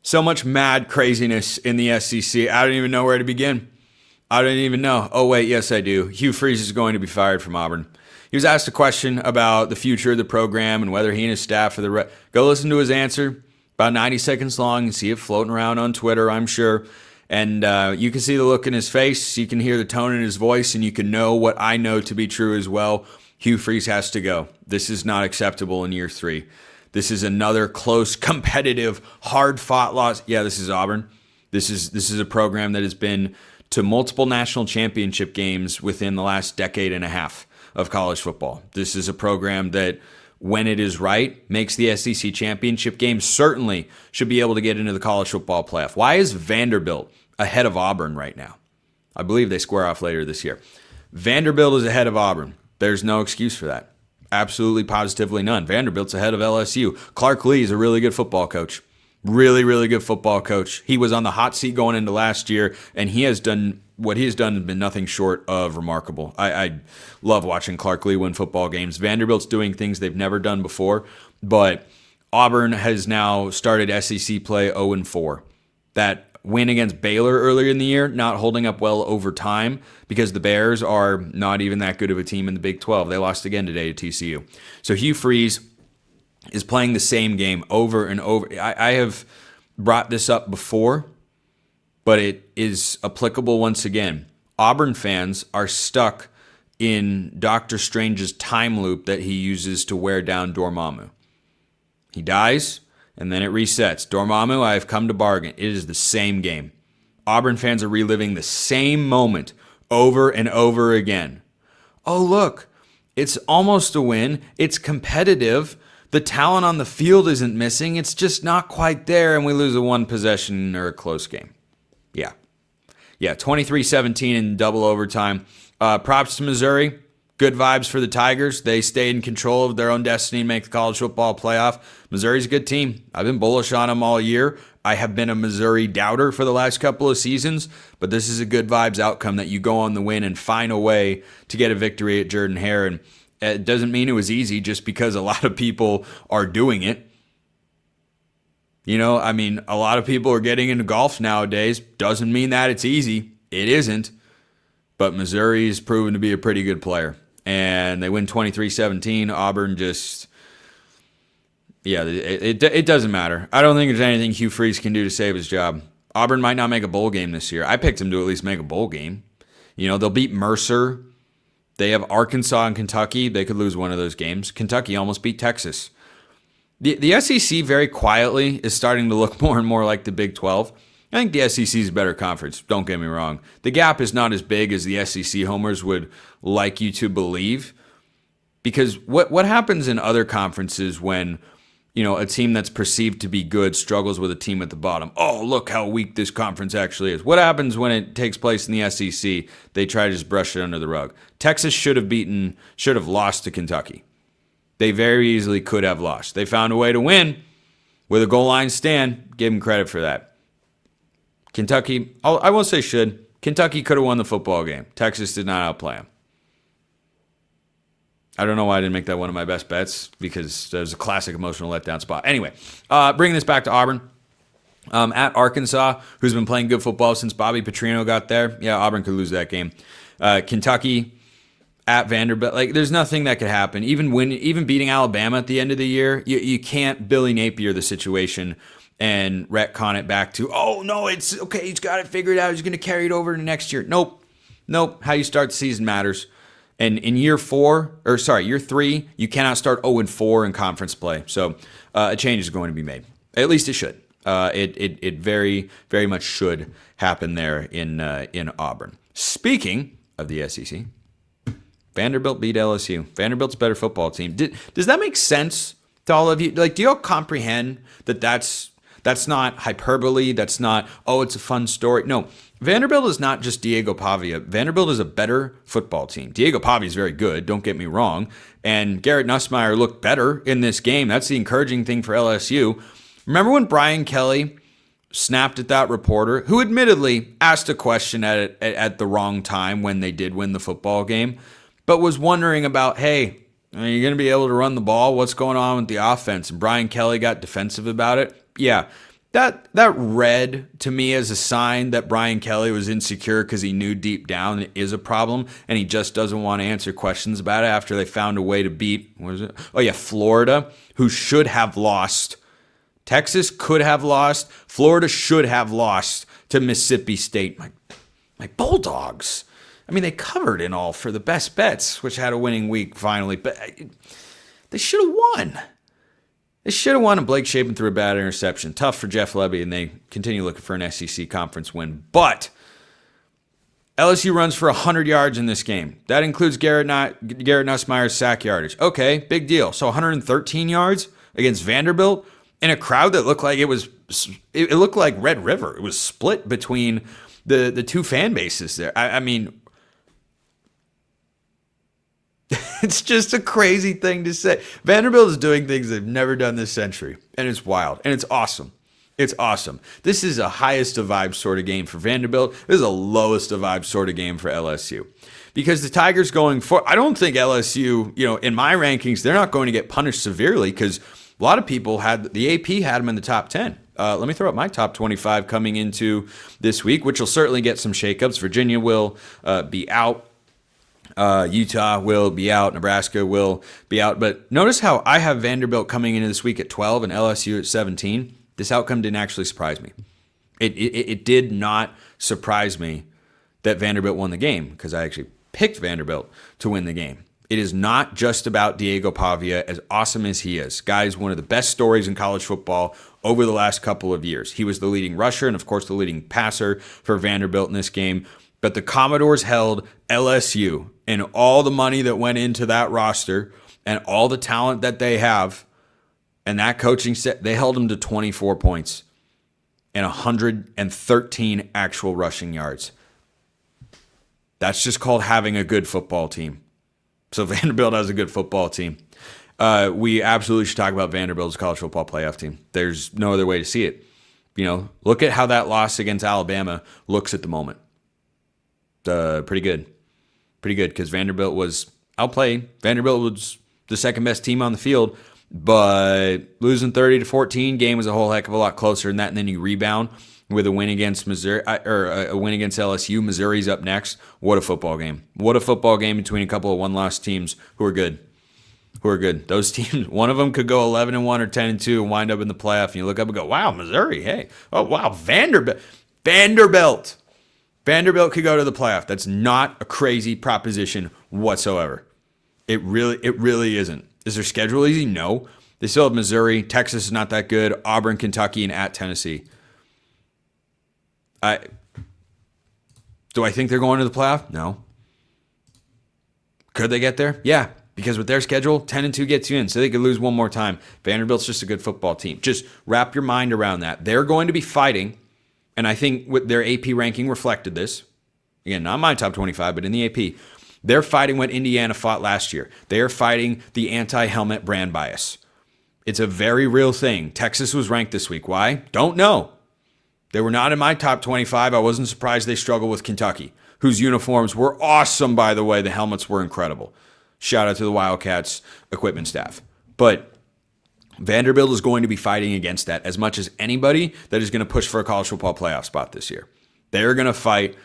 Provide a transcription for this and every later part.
So much mad craziness in the SEC. I don't even know where to begin. I don't even know. Oh, wait, yes, I do. Hugh Freeze is going to be fired from Auburn. He was asked a question about the future of the program and whether he and his staff are the Go listen to his answer, about 90 seconds long, and see it floating around on Twitter, I'm sure. And you can see the look in his face, you can hear the tone in his voice, and you can know what I know to be true as well. Hugh Freeze has to go. This is not acceptable in year 3. This is another close, competitive, hard-fought loss. Yeah, this is Auburn. This is a program that has been to multiple national championship games within the last decade and a half of college football. This is a program that, when it is right, makes the SEC championship game, certainly should be able to get into the college football playoff. Why is Vanderbilt ahead of Auburn right now? I believe they square off later this year. Vanderbilt is ahead of Auburn. There's no excuse for that. Absolutely, positively none. Vanderbilt's ahead of LSU. Clark Lee is a really good football coach. Really, really good football coach. He was on the hot seat going into last year, and he has done what he has done has been nothing short of remarkable. I love watching Clark Lee win football games. Vanderbilt's doing things they've never done before, but Auburn has now started SEC play 0-4. That win against Baylor earlier in the year, not holding up well over time because the Bears are not even that good of a team in the Big 12. They lost again today to TCU. So Hugh Freeze is playing the same game over and over. I have brought this up before, but it is applicable once again. Auburn fans are stuck in Doctor Strange's time loop that he uses to wear down Dormammu. He dies, and then it resets. Dormammu, I have come to bargain. It is the same game. Auburn fans are reliving the same moment over and over again. Oh, look, it's almost a win. It's competitive. The talent on the field isn't missing. It's just not quite there, and we lose a one possession or a close game. Yeah, 23-17 in double overtime. Props to Missouri. Good vibes for the Tigers. They stayed in control of their own destiny and make the college football playoff. Missouri's a good team. I've been bullish on them all year. I have been a Missouri doubter for the last couple of seasons, but this is a good vibes outcome that you go on the win and find a way to get a victory at Jordan-Hare. And it doesn't mean it was easy just because a lot of people are doing it. You know, I mean, a lot of people are getting into golf nowadays. Doesn't mean that it's easy. It isn't. But Missouri's proven to be a pretty good player. And they win 23-17. Auburn just, it doesn't matter. I don't think there's anything Hugh Freeze can do to save his job. Auburn might not make a bowl game this year. I picked him to at least make a bowl game. You know, they'll beat Mercer. They have Arkansas and Kentucky. They could lose one of those games. Kentucky almost beat Texas. The SEC very quietly is starting to look more and more like the Big 12. I think the SEC is a better conference. Don't get me wrong. The gap is not as big as the SEC homers would like you to believe. Because what happens in other conferences when, you know, a team that's perceived to be good struggles with a team at the bottom? Oh, look how weak this conference actually is. What happens when it takes place in the SEC? They try to just brush it under the rug. Texas should have lost to Kentucky. They very easily could have lost. They found a way to win with a goal line stand. Give them credit for that. Kentucky, I won't say should. Kentucky could have won the football game. Texas did not outplay them. I don't know why I didn't make that one of my best bets because that was a classic emotional letdown spot. Anyway, bringing this back to Auburn. At Arkansas, who's been playing good football since Bobby Petrino got there. Yeah, Auburn could lose that game. Kentucky at Vanderbilt, like there's nothing that could happen. Even beating Alabama at the end of the year, you can't Billy Napier the situation and retcon it back to, oh no, it's okay, he's got it figured out, he's going to carry it over to next year. Nope. How you start the season matters. And in year 3, you cannot start 0-4 in conference play. So a change is going to be made. At least it should. It very, very much should happen there in Auburn. Speaking of the SEC, Vanderbilt beat LSU. Vanderbilt's a better football team. Does that make sense to all of you? Like, do you all comprehend that that's not hyperbole? That's not, oh, it's a fun story. No, Vanderbilt is not just Diego Pavia. Vanderbilt is a better football team. Diego Pavia is very good, don't get me wrong. And Garrett Nussmeier looked better in this game. That's the encouraging thing for LSU. Remember when Brian Kelly snapped at that reporter, who admittedly asked a question at the wrong time when they did win the football game, but was wondering about, hey, are you going to be able to run the ball? What's going on with the offense? And Brian Kelly got defensive about it. Yeah, That read to me as a sign that Brian Kelly was insecure because he knew deep down it is a problem and he just doesn't want to answer questions about it after they found a way to beat, what is it? Oh yeah, Florida, who should have lost. Texas could have lost. Florida should have lost to Mississippi State. My Bulldogs. I mean, they covered in all for the best bets, which had a winning week finally, but they should have won. They should have won, and Blake Shapen threw a bad interception. Tough for Jeff Lebby, and they continue looking for an SEC conference win. But LSU runs for 100 yards in this game. That includes Garrett Nussmeier's sack yardage. Okay, big deal. So 113 yards against Vanderbilt in a crowd that looked like it looked like Red River. It was split between the two fan bases there. I mean, it's just a crazy thing to say. Vanderbilt is doing things they've never done this century, and it's wild, and it's awesome. It's awesome. This is a highest of vibes sort of game for Vanderbilt. This is a lowest of vibes sort of game for LSU. Because the Tigers going for, I don't think LSU, in my rankings, they're not going to get punished severely because a lot of people the AP had them in the top 10. Let me throw up my top 25 coming into this week, which will certainly get some shakeups. Virginia will be out. Utah will be out. Nebraska will be out. But notice how I have Vanderbilt coming into this week at 12 and LSU at 17. This outcome didn't actually surprise me. It did not surprise me that Vanderbilt won the game because I actually picked Vanderbilt to win the game. It is not just about Diego Pavia, as awesome as he is. Guys, one of the best stories in college football over the last couple of years. He was the leading rusher and, of course, the leading passer for Vanderbilt in this game. But the Commodores held LSU and all the money that went into that roster and all the talent that they have and that coaching set, they held them to 24 points and 113 actual rushing yards. That's just called having a good football team. So Vanderbilt has a good football team. We absolutely should talk about Vanderbilt's college football playoff team. There's no other way to see it. Look at how that loss against Alabama looks at the moment. Pretty good because Vanderbilt was outplayed. Vanderbilt was the second best team on the field, but losing 30-14, game was a whole heck of a lot closer than that. And then you rebound with a win against Missouri or a win against LSU. Missouri's up next. What a football game! What a football game between a couple of one-loss teams who are good. Those teams, one of them could go 11-1 or 10-2 and wind up in the playoff. And you look up and go, "Wow, Missouri! Hey, oh wow, Vanderbilt." Vanderbilt could go to the playoff. That's not a crazy proposition whatsoever. It really isn't. Is their schedule easy? No. They still have Missouri. Texas is not that good. Auburn, Kentucky, and at Tennessee. Do I think they're going to the playoff? No. Could they get there? Yeah, because with their schedule, 10-2 gets you in, so they could lose one more time. Vanderbilt's just a good football team. Just wrap your mind around that. They're going to be fighting. And I think with their AP ranking reflected this. Again, not my top 25, but in the AP. They're fighting what Indiana fought last year. They are fighting the anti-helmet brand bias. It's a very real thing. Texas was ranked this week. Why? Don't know. They were not in my top 25. I wasn't surprised they struggled with Kentucky, whose uniforms were awesome, by the way. The helmets were incredible. Shout out to the Wildcats equipment staff. But Vanderbilt is going to be fighting against that as much as anybody that is going to push for a college football playoff spot this year. They're going to fight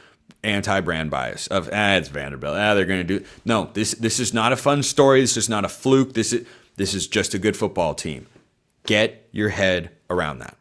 anti-brand bias of, it's Vanderbilt. They're going to do. No, this is not a fun story. This is not a fluke. This is just a good football team. Get your head around that.